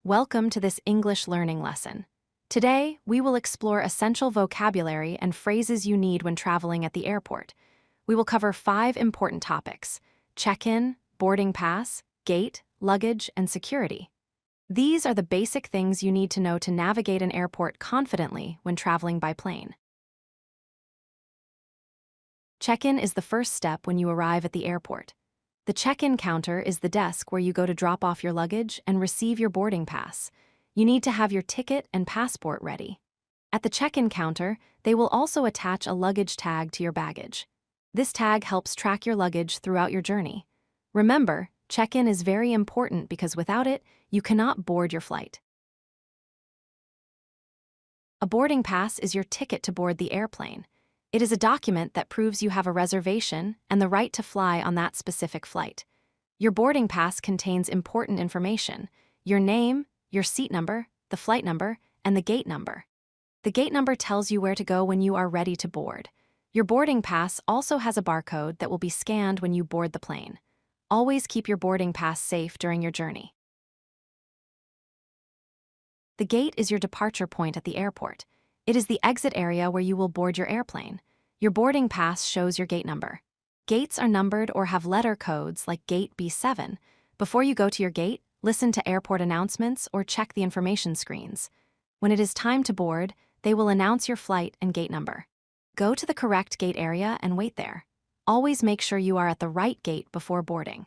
Welcome to this English learning lesson. Today, we will explore essential vocabulary and phrases you need when traveling at the airport. We will cover 5 important topics: check-in, boarding pass, gate, luggage, and security. These are the basic things you need to know to navigate an airport confidently when traveling by plane. Check-in is the first step when you arrive at the airport. The check-in counter is the desk where you go to drop off your luggage and receive your boarding pass. You need to have your ticket and passport ready. At the check-in counter, they will also attach a luggage tag to your baggage. This tag helps track your luggage throughout your journey. Remember, check-in is very important because without it, you cannot board your flight. A boarding pass is your ticket to board the airplane. It is a document that proves you have a reservation and the right to fly on that specific flight. Your boarding pass contains important information: your name, your seat number, the flight number, and the gate number. The gate number tells you where to go when you are ready to board. Your boarding pass also has a barcode that will be scanned when you board the plane. Always keep your boarding pass safe during your journey. The gate is your departure point at the airport. It is the exit area where you will board your airplane. Your boarding pass shows your gate number. Gates are numbered or have letter codes like gate B7. Before you go to your gate, listen to airport announcements or check the information screens. When it is time to board, they will announce your flight and gate number. Go to the correct gate area and wait there. Always make sure you are at the right gate before boarding.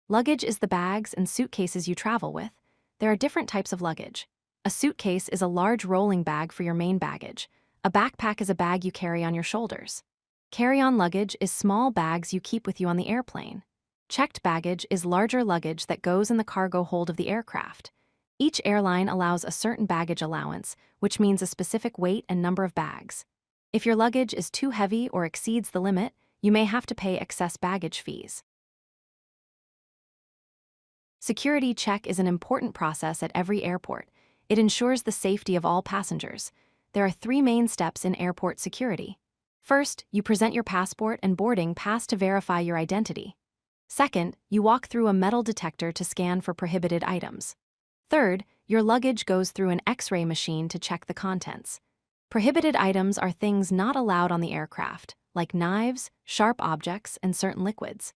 Luggage is the bags and suitcases you travel with. There are different types of luggage. A suitcase is a large rolling bag for your main baggage. A backpack is a bag you carry on your shoulders. Carry-on luggage is small bags you keep with you on the airplane. Checked baggage is larger luggage that goes in the cargo hold of the aircraft. Each airline allows a certain baggage allowance, which means a specific weight and number of bags. If your luggage is too heavy or exceeds the limit, you may have to pay excess baggage fees. Security check is an important process at every airport. It ensures the safety of all passengers. There are 3 main steps in airport security. First, you present your passport and boarding pass to verify your identity. Second, you walk through a metal detector to scan for prohibited items. Third, your luggage goes through an X-ray machine to check the contents. Prohibited items are things not allowed on the aircraft, like knives, sharp objects, and certain liquids.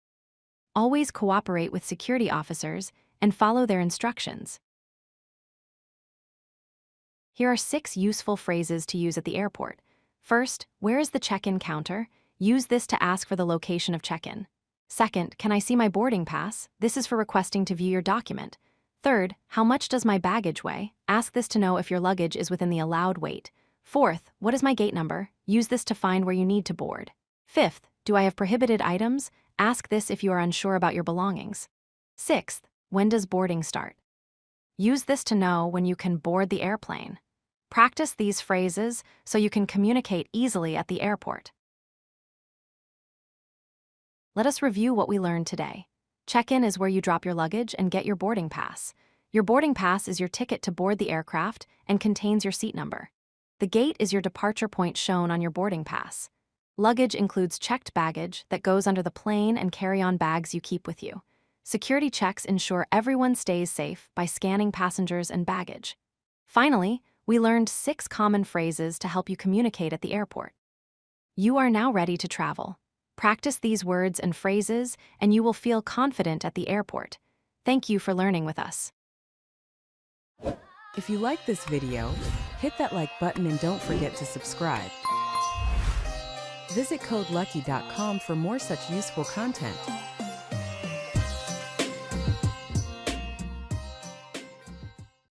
Always cooperate with security officers and follow their instructions. Here are 6 useful phrases to use at the airport. First, where is the check-in counter? Use this to ask for the location of check-in. Second, can I see my boarding pass? This is for requesting to view your document. Third, how much does my baggage weigh? Ask this to know if your luggage is within the allowed weight. Fourth, what is my gate number? Use this to find where you need to board. Fifth, do I have prohibited items? Ask this if you are unsure about your belongings. Sixth, when does boarding start? Use this to know when you can board the airplane. Practice these phrases so you can communicate easily at the airport. Let us review what we learned today. Check-in is where you drop your luggage and get your boarding pass. Your boarding pass is your ticket to board the aircraft and contains your seat number. The gate is your departure point shown on your boarding pass. Luggage includes checked baggage that goes under the plane and carry-on bags you keep with you. Security checks ensure everyone stays safe by scanning passengers and baggage. Finally, we learned 6 common phrases to help you communicate at the airport. You are now ready to travel. Practice these words and phrases, and you will feel confident at the airport. Thank you for learning with us. If you like this video, hit that like button and don't forget to subscribe. Visit codelucky.com for more such useful content.